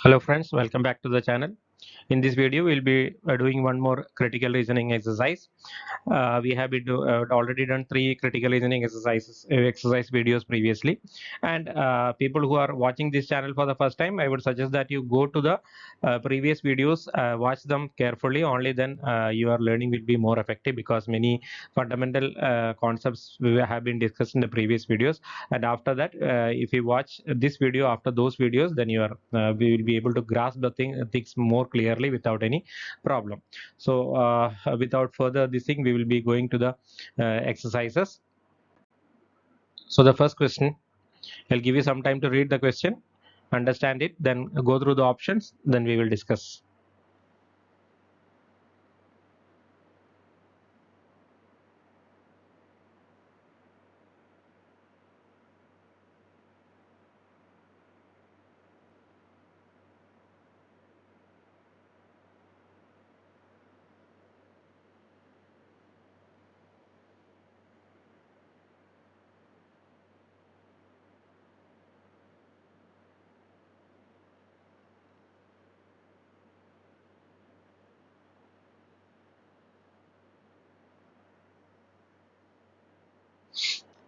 Hello friends, welcome back to the channel. In this video, we'll be doing one more critical reasoning exercise. We have already done three critical reasoning exercise videos previously, and people who are watching this channel for the first time, I would suggest that you go to the previous videos, watch them carefully. Only then your learning will be more effective because many fundamental concepts have been discussed in the previous videos. And after that, if you watch this video after those videos, then we will be able to grasp the things more clearly without any problem. So without further this thing, we will be going to the exercises. So the first question, I'll give you some time to read the question, understand it, then go through the options, then we will discuss.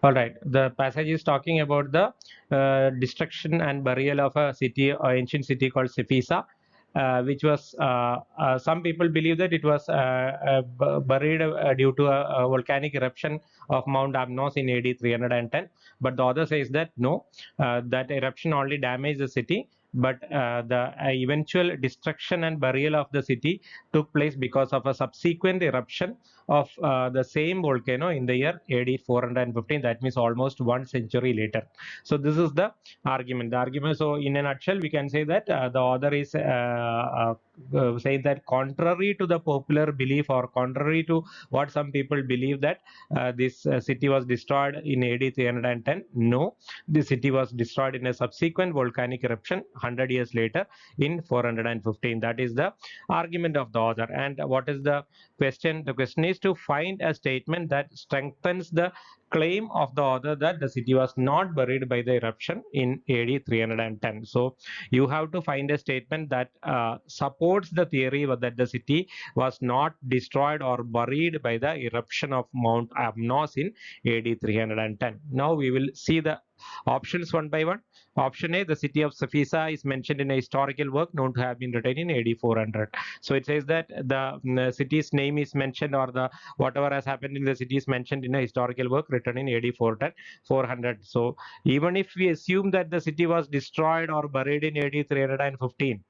All right, the passage is talking about the destruction and burial of a city, or ancient city called Sifisa, which was some people believe that it was buried due to a volcanic eruption of Mount Amnos in AD 310. But the author says that no, that eruption only damaged the city, but the eventual destruction and burial of the city took place because of a subsequent eruption of the same volcano in the year AD 415. That means almost 1 century later. So this is the argument. The argument. So in a nutshell, we can say that the author is saying that contrary to the popular belief, or contrary to what some people believe, that this city was destroyed in AD 310. No, the city was destroyed in a subsequent volcanic eruption 100 years later in 415. That is the argument of the author. And what is the question? The question is to find a statement that strengthens the claim of the author that the city was not buried by the eruption in AD 310. So you have to find a statement that supports the theory that the city was not destroyed or buried by the eruption of Mount Amnos in AD 310. Now we will see the options one by one. Option A, the city of Safisa is mentioned in a historical work known to have been written in AD 400. So it says that the city's name is mentioned, or the whatever has happened in the city is mentioned in a historical work written in AD 400. So even if we assume that the city was destroyed or buried in AD 315,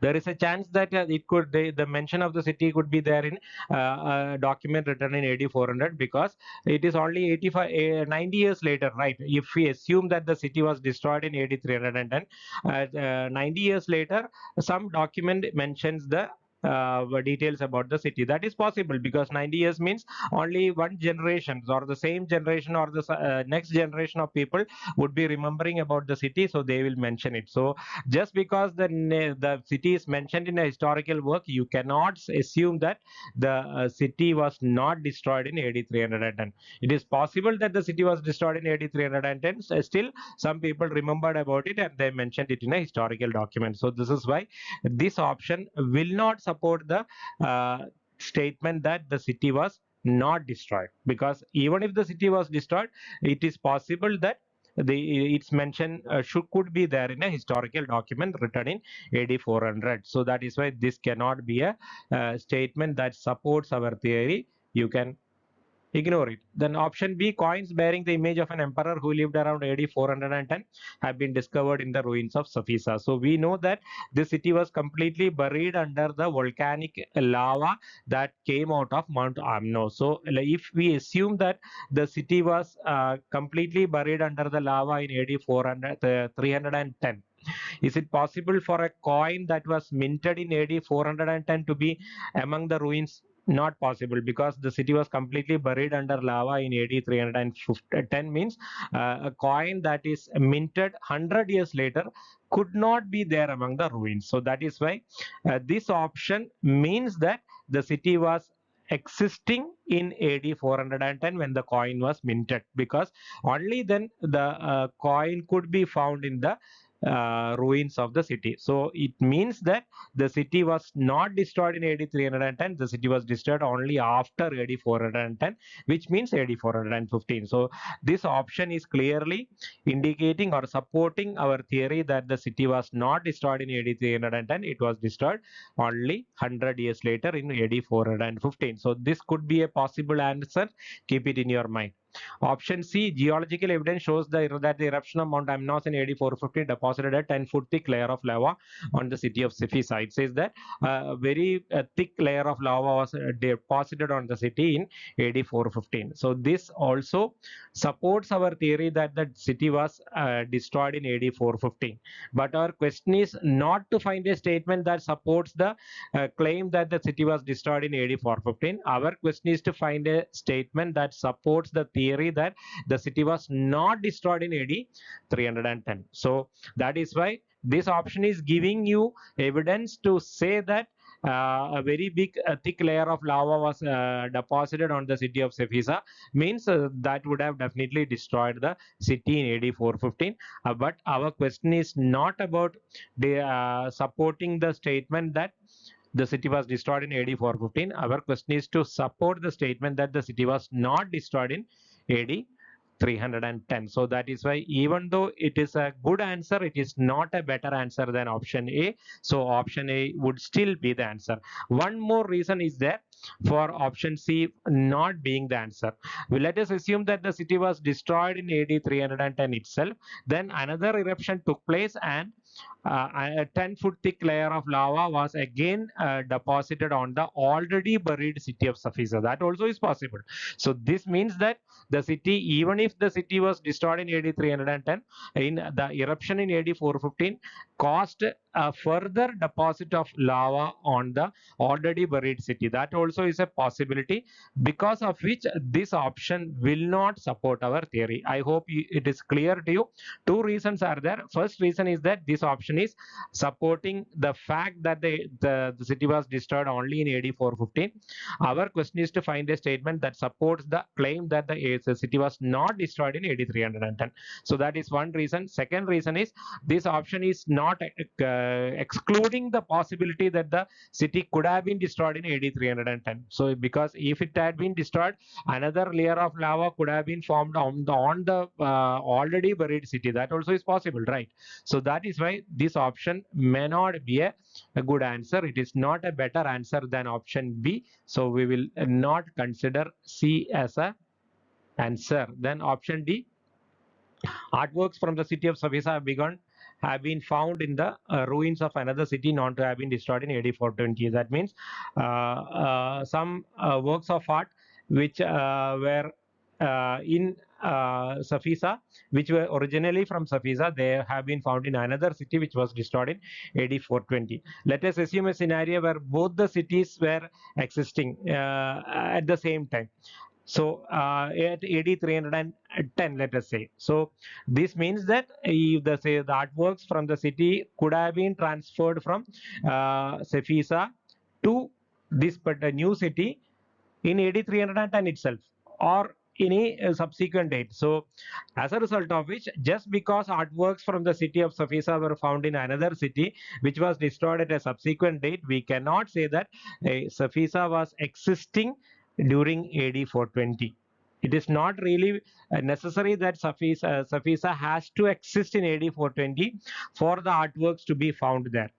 there is a chance that the mention of the city could be there in a document written in AD 400, because it is only 90 years later, right? If we assume that the city was destroyed in AD 310, 90 years later, some document mentions the details about the city. That is possible because 90 years means only one generation, or the same generation, or the next generation of people would be remembering about the city, so they will mention it. So just because the city is mentioned in a historical work, you cannot assume that the city was not destroyed in AD 310. It is possible that the city was destroyed in AD 310. Still, some people remembered about it and they mentioned it in a historical document. So this is why this option will not support the statement that the city was not destroyed, because even if the city was destroyed, it is possible that its mention could be there in a historical document written in AD 400. So that is why this cannot be a statement that supports our theory. You can ignore it. Then option B, coins bearing the image of an emperor who lived around AD 410 have been discovered in the ruins of Safisa. So we know that the city was completely buried under the volcanic lava that came out of Mount Amno. So if we assume that the city was completely buried under the lava in AD 310, is it possible for a coin that was minted in AD 410 to be among the ruins? Not possible, because the city was completely buried under lava in AD 310. Means a coin that is minted 100 years later could not be there among the ruins. So that is why this option means that the city was existing in AD 410 when the coin was minted, because only then the coin could be found in the ruins of the city. So it means that the city was not destroyed in AD 310. The city was destroyed only after AD 410, which means AD 415. So this option is clearly indicating or supporting our theory that the city was not destroyed in AD 310. It was destroyed only 100 years later in AD 415. So this could be a possible answer. Keep it in your mind. Option C, geological evidence shows that the eruption of Mount Amnos in AD 450 deposited a 10-foot thick layer of lava on the city of Siphisa. It says that a very thick layer of lava was deposited on the city in AD 415. So this also supports our theory that the city was destroyed in AD 415. But our question is not to find a statement that supports the claim that the city was destroyed in AD 415. Our question is to find a statement that supports the theory that the city was not destroyed in AD 310. So that is why this option is giving you evidence to say that a very big thick layer of lava was deposited on the city of Siphisa, means that would have definitely destroyed the city in AD 415. But our question is not about supporting the statement that the city was destroyed in AD 415. Our question is to support the statement that the city was not destroyed in AD 310. So that is why, even though it is a good answer, it is not a better answer than option A. So option A would still be the answer. One more reason is there for option C not being the answer. Let us assume that the city was destroyed in AD 310 itself. Then another eruption took place, and a 10-foot thick layer of lava was again deposited on the already buried city of Safisa. That also is possible. So this means that the city, even if the city was destroyed in AD 310, in the eruption in AD 415 caused a further deposit of lava on the already buried city. That also is a possibility, because of which this option will not support our theory. I hope it is clear to you. Two reasons are there. First reason is that this option is supporting the fact that the city was destroyed only in AD 415. Our question is to find a statement that supports the claim that the city was not destroyed in AD 310. So that is one reason. Second reason is this option is not excluding the possibility that the city could have been destroyed in AD 310. So because if it had been destroyed, another layer of lava could have been formed on the already buried city. That also is possible, right? So that is why this option may not be a good answer. It is not a better answer than option B. So we will not consider C as a answer. Then option D, artworks from the city of Savisa have been found in the ruins of another city known to have been destroyed in AD 420. That means some works of art which were in Safisa, which were originally from Safisa, they have been found in another city which was destroyed in AD 420. Let us assume a scenario where both the cities were existing at the same time. So at AD 310, let us say. So this means that if the artworks from the city could have been transferred from Safisa to this new city in AD 310 itself, or in a subsequent date. So as a result of which, just because artworks from the city of Safisa were found in another city which was destroyed at a subsequent date, we cannot say that Safisa was existing during AD 420. It is not really necessary that Safisa has to exist in AD 420 for the artworks to be found there.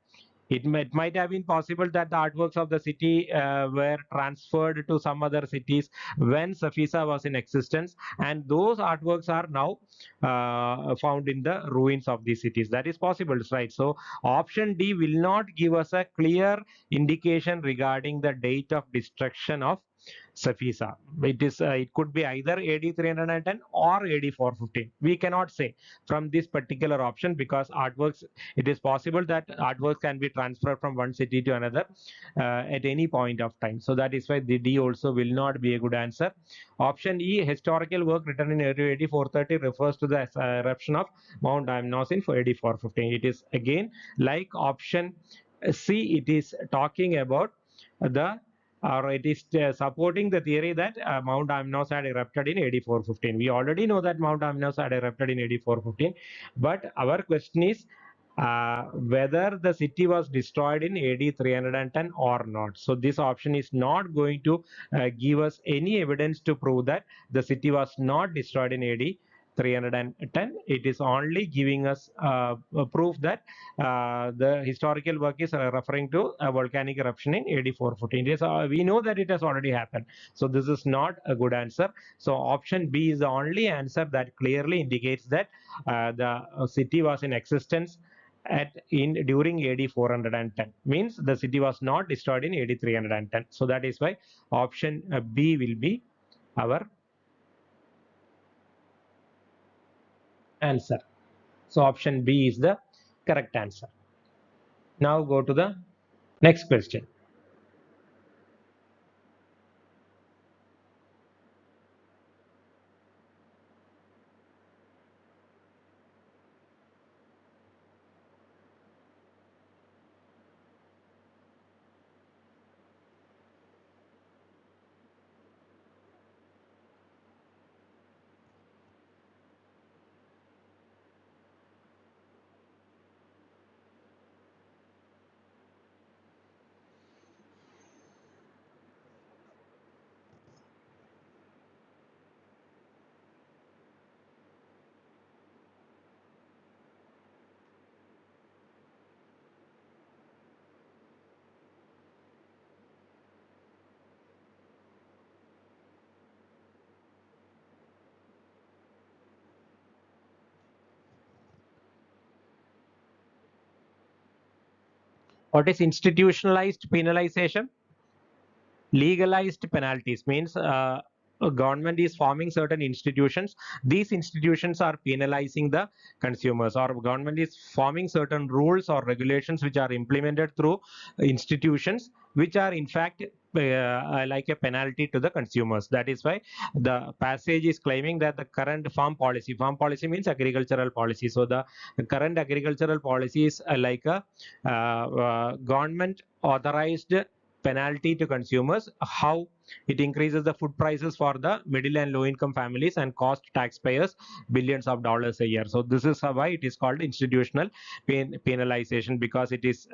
It might have been possible that the artworks of the city were transferred to some other cities when Safisa was in existence, and those artworks are now found in the ruins of these cities. That is possible, right? So option D will not give us a clear indication regarding the date of destruction of Safisa. It could be either AD 310 or AD 415. We cannot say from this particular option, because artworks, it is possible that artworks can be transferred from one city to another at any point of time. So that is why the D also will not be a good answer. Option E, historical work written in AD 430 refers to the eruption of Mount Amnos in AD 415. It is again like option C. It is talking about the or it is supporting the theory that Mount Amnos had erupted in AD 415. We already know that Mount Amnos had erupted in AD 415, but our question is whether the city was destroyed in AD 310 or not. So this option is not going to give us any evidence to prove that the city was not destroyed in AD 310. It is only giving us a proof that the historical work is referring to a volcanic eruption in AD 414. Yes, we know that it has already happened. So this is not a good answer. So option B is the only answer that clearly indicates that the city was in existence during AD 410. Means the city was not destroyed in AD 310. So that is why option B will be our answer. So option B is the correct answer. Now go to the next question. What is institutionalized penalization? Legalized penalties means a government is forming certain institutions. These institutions are penalizing the consumers, or government is forming certain rules or regulations which are implemented through institutions, which are in fact like a penalty to the consumers. That is why the passage is claiming that the current farm policy means agricultural policy. So the current agricultural policy is like a government authorized penalty to consumers. How it increases the food prices for the middle and low income families and cost taxpayers billions of dollars a year. So this is why it is called institutional penalization, because it is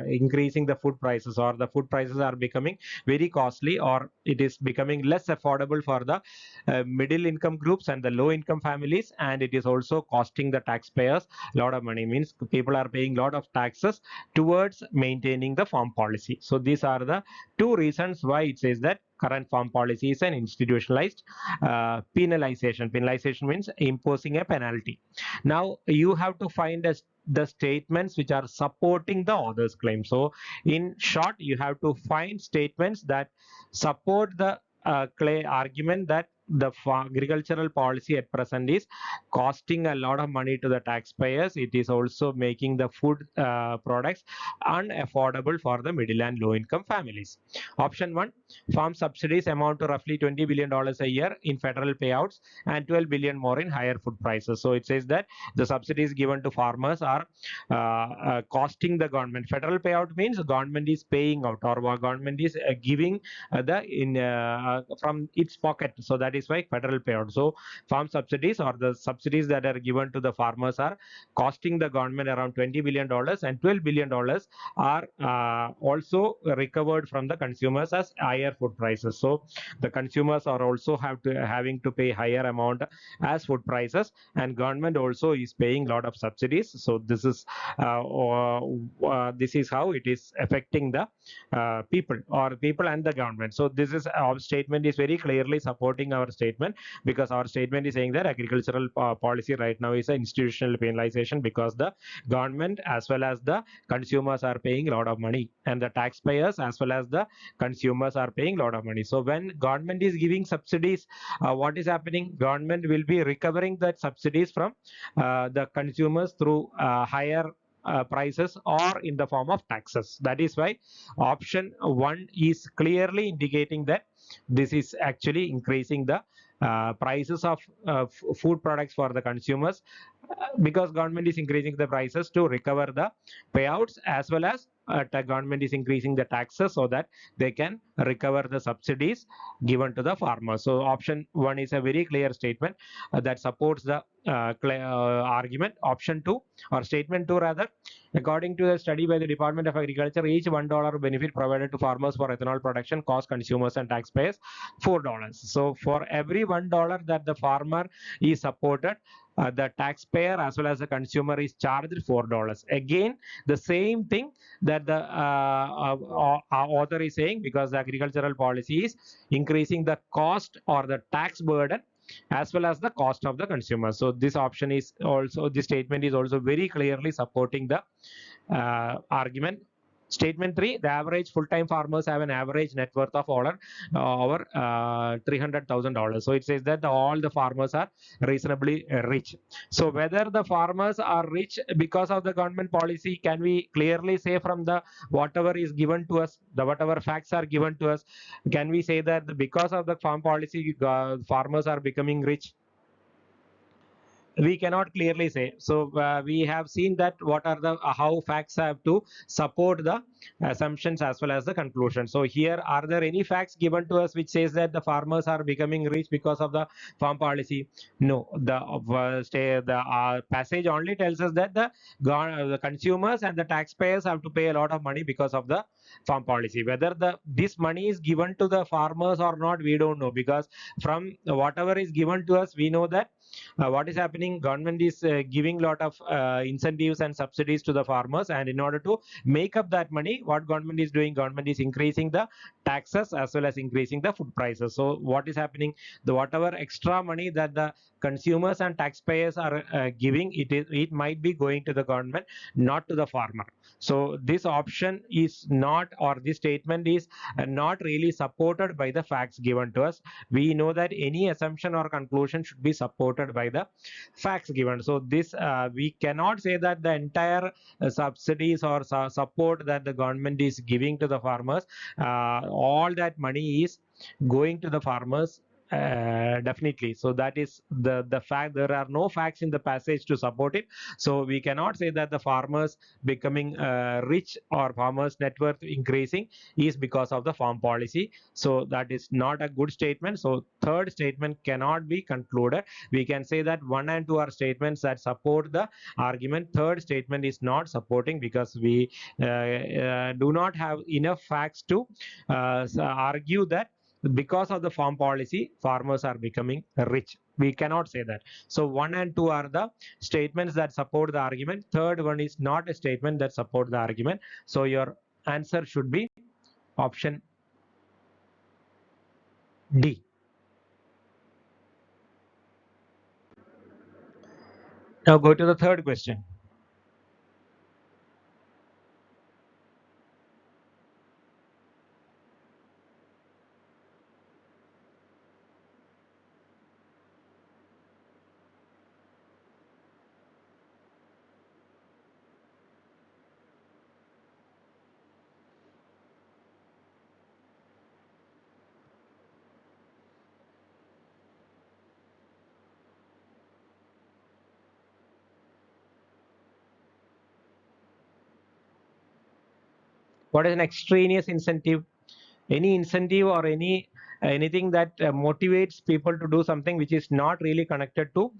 increasing the food prices, or the food prices are becoming very costly, or it is becoming less affordable for the middle income groups and the low income families, and it is also costing the taxpayers a lot of money. Means people are paying a lot of taxes towards maintaining the farm policy. So these are the two reasons why it says that current farm policy is an institutionalized penalization. Penalization means imposing a penalty. Now you have to find the statements which are supporting the author's claim. So in short, you have to find statements that support the argument that the agricultural policy at present is costing a lot of money to the taxpayers. It is also making the food products unaffordable for the middle and low income families. Option 1, farm subsidies amount to roughly $20 billion a year in federal payouts and 12 billion more in higher food prices. So it says that the subsidies given to farmers are costing the government. Federal payout means government is paying out, or government is giving the in from its pocket. So that is why federal payout. So farm subsidies, or the subsidies that are given to the farmers, are costing the government around $20 billion, and $12 billion are also recovered from the consumers as higher food prices. So the consumers are also having to pay higher amount as food prices, and government also is paying a lot of subsidies. So this is how it is affecting the people and the government. So this is our statement is very clearly supporting our statement, because our statement is saying that agricultural policy right now is an institutional penalization, because the government as well as the consumers are paying a lot of money, and the taxpayers as well as the consumers are paying a lot of money. So when government is giving subsidies, what is happening? Government will be recovering that subsidies from the consumers through higher prices or in the form of taxes. That is why option 1 is clearly indicating that this is actually increasing the prices of food products for the consumers because government is increasing the prices to recover the payouts, as well as the government is increasing the taxes so that they can recover the subsidies given to the farmers. So option 1 is a very clear statement that supports the argument. Option 2, or statement 2 rather, according to a study by the Department of Agriculture, each $1 benefit provided to farmers for ethanol production costs consumers and taxpayers $4. So for every $1 that the farmer is supported, the taxpayer as well as the consumer is charged $4. Again, the same thing that the author is saying, because the agricultural policy is increasing the cost or the tax burden as well as the cost of the consumer. So this option is also, this statement is also very clearly supporting the argument. Statement 3, the average full-time farmers have an average net worth of over $300,000. So it says that all the farmers are reasonably rich. So whether the farmers are rich because of the government policy, can we clearly say from the whatever is given to us, the whatever facts are given to us, can we say that because of the farm policy, farmers are becoming rich? We cannot clearly say. So we have seen that what are the how facts have to support the assumptions as well as the conclusion. So here, are there any facts given to us which says that the farmers are becoming rich because of the farm policy? No. The passage only tells us that the consumers and the taxpayers have to pay a lot of money because of the farm policy. Whether this money is given to the farmers or not, we don't know, because from whatever is given to us, we know that what is happening, government is giving lot of incentives and subsidies to the farmers, and in order to make up that money, what government is doing, government is increasing the taxes as well as increasing the food prices. So what is happening, the whatever extra money that the consumers and taxpayers are giving, it might be going to the government, not to the farmer. So this option is not, or this statement is not really supported by the facts given to us. We know that any assumption or conclusion should be supported by the facts given. So this we cannot say that the entire subsidies or support that the government is giving to the farmers, all that money is going to the farmers. Definitely. So that is the fact. There are no facts in the passage to support it. So we cannot say that the farmers becoming rich or farmers net worth increasing is because of the farm policy. So that is not a good statement. So third statement cannot be concluded. We can say that 1 and 2 are statements that support the argument. Third statement is not supporting, because we do not have enough facts to argue that because of the farm policy, farmers are becoming rich. We cannot say that. So 1 and 2 are the statements that support the argument. Third one is not a statement that support the argument. So your answer should be option D. Now go to the third question. What is an extraneous incentive? Any incentive or anything that motivates people to do something which is not really connected to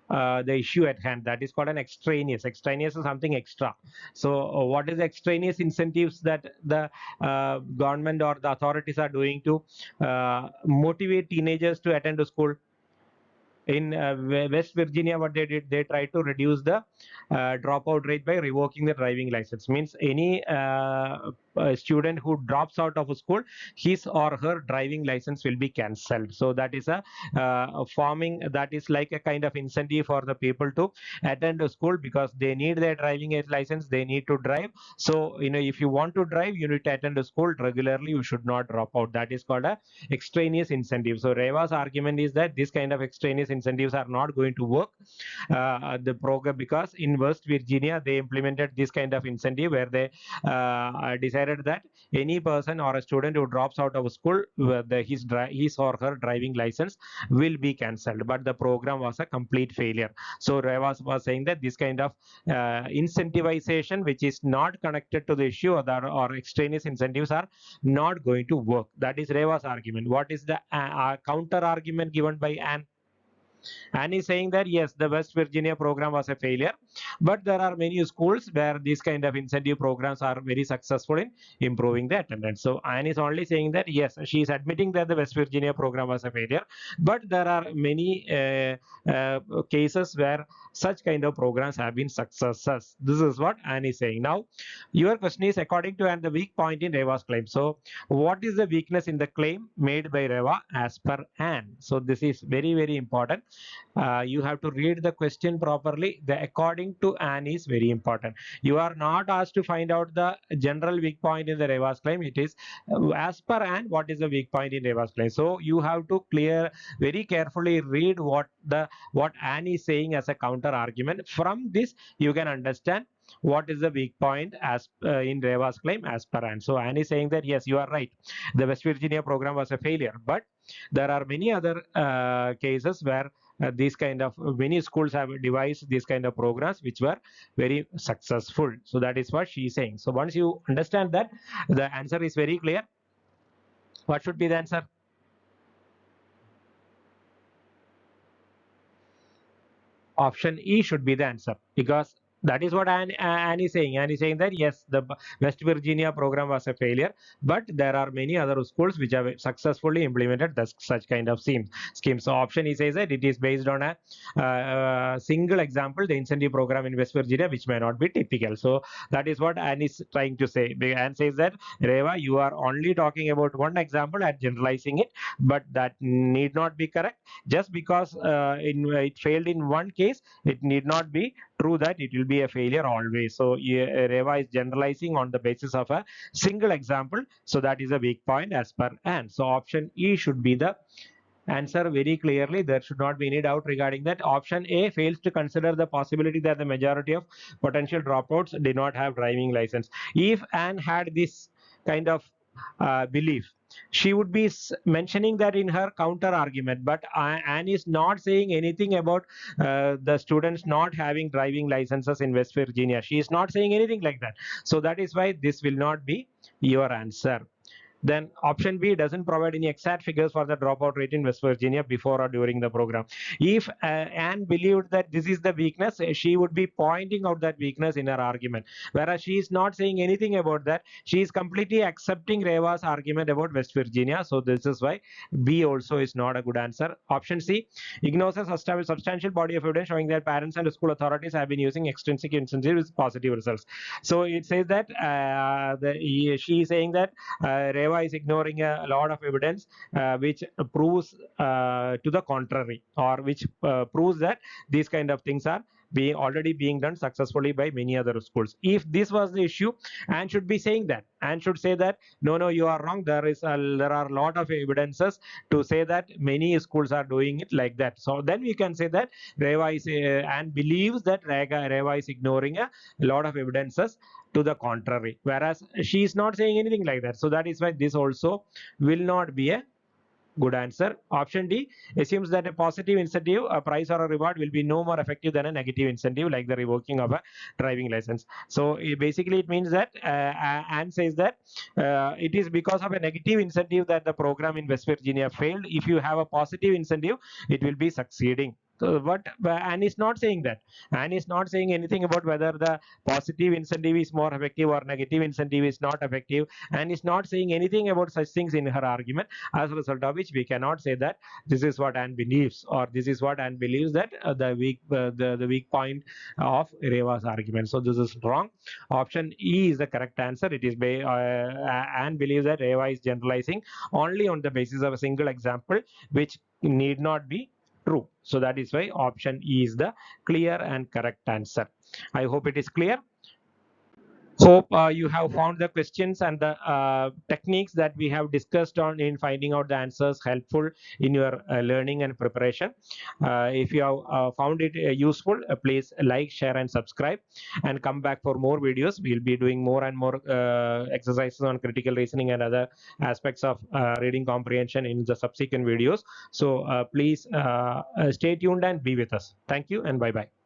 the issue at hand. That is called an extraneous. Extraneous is something extra. So what is extraneous incentives that the government or the authorities are doing to motivate teenagers to attend a school? In West Virginia, what they did, they tried to reduce the dropout rate by revoking the driving license. Means any student who drops out of a school, his or her driving license will be cancelled. So that is forming, that is like a kind of incentive for the people to attend a school, because they need their driving license, they need to drive. So if you want to drive, you need to attend a school regularly, you should not drop out. That is called a extraneous incentive. So Reva's argument is that this kind of extraneous incentives are not going to work the program, because in West Virginia they implemented this kind of incentive where they decided that any person or a student who drops out of school, his or her driving license will be cancelled. But the program was a complete failure. So Reva was saying that this kind of incentivization, which is not connected to the issue, or extraneous incentives, are not going to work. That is Reva's argument. What is the counter argument given by Anne? And he's saying that yes, the West Virginia program was a failure, but there are many schools where these kind of incentive programs are very successful in improving the attendance. So Anne is only saying that yes, she is admitting that the West Virginia program was a failure, but there are many cases where such kind of programs have been successes. This is what Anne is saying. Now, your question is according to Anne the weak point in Reva's claim. So what is the weakness in the claim made by Reva as per Anne? So this is very, very important. You have to read the question properly. The according to Anne is very important. You are not asked to find out the general weak point in the Reva's claim. It is as per Anne, what is the weak point in Reva's claim. So you have to very carefully read what Anne is saying as a counter argument. From this, you can understand what is the weak point as in Reva's claim as per Anne. So Anne is saying that yes, you are right. The West Virginia program was a failure, but there are many other cases where these kind of many schools have devised these kind of programs which were very successful. So that is what she is saying. So once you understand that, the answer is very clear. What should be the answer? Option E should be the answer, because that is what Anne is saying. Anne is saying that yes, the West Virginia program was a failure, but there are many other schools which have successfully implemented such kind of schemes. So option E says that it is based on a single example, the incentive program in West Virginia, which may not be typical. So that is what Anne is trying to say. Anne says that Reva, you are only talking about one example and generalizing it, but that need not be correct. Just because it failed in one case, it need not be true that it will be a failure always. So Reva is generalizing on the basis of a single example. So that is a weak point as per Anne. So option E should be the answer very clearly. There should not be any doubt regarding that. Option A fails to consider the possibility that the majority of potential dropouts did not have driving license. If Anne had this kind of belief, she would be mentioning that in her counter argument, but Anne is not saying anything about the students not having driving licenses in West Virginia. She is not saying anything like that. So that is why this will not be your answer. Then option B doesn't provide any exact figures for the dropout rate in West Virginia before or during the program. If Anne believed that this is the weakness, she would be pointing out that weakness in her argument. Whereas she is not saying anything about that. She is completely accepting Reva's argument about West Virginia. So this is why B also is not a good answer. Option C ignores a substantial body of evidence showing that parents and school authorities have been using extrinsic incentives with positive results. So it says that she is saying that Reva is ignoring a lot of evidence which proves to the contrary, or which proves that these kind of things are already being done successfully by many other schools. If this was the issue, Anne should be saying that. Anne should say that no, you are wrong. There are a lot of evidences to say that many schools are doing it like that. So then we can say that Anne believes that Reva is ignoring a lot of evidences to the contrary, whereas she is not saying anything like that. So that is why this also will not be a good answer. Option D assumes that a positive incentive, a prize or a reward, will be no more effective than a negative incentive, like the revoking of a driving license. So basically, it means that Anne says that it is because of a negative incentive that the program in West Virginia failed. If you have a positive incentive, it will be succeeding. So Anne is not saying that. Anne is not saying anything about whether the positive incentive is more effective or negative incentive is not effective, and is not saying anything about such things in her argument. As a result of which, we cannot say that this is what Anne believes, or this is what Anne believes that the weak point of Reva's argument. So this is wrong. Option E is the correct answer. It is Anne believes that Reva is generalizing only on the basis of a single example, which need not be true. So that is why option E is the clear and correct answer. I hope it is clear. Hope you have found the questions and the techniques that we have discussed on in finding out the answers helpful in your learning and preparation. If you have found it useful, please like, share, and subscribe, and come back for more videos. We'll be doing more and more exercises on critical reasoning and other aspects of reading comprehension in the subsequent videos. So please stay tuned and be with us. Thank you and bye bye.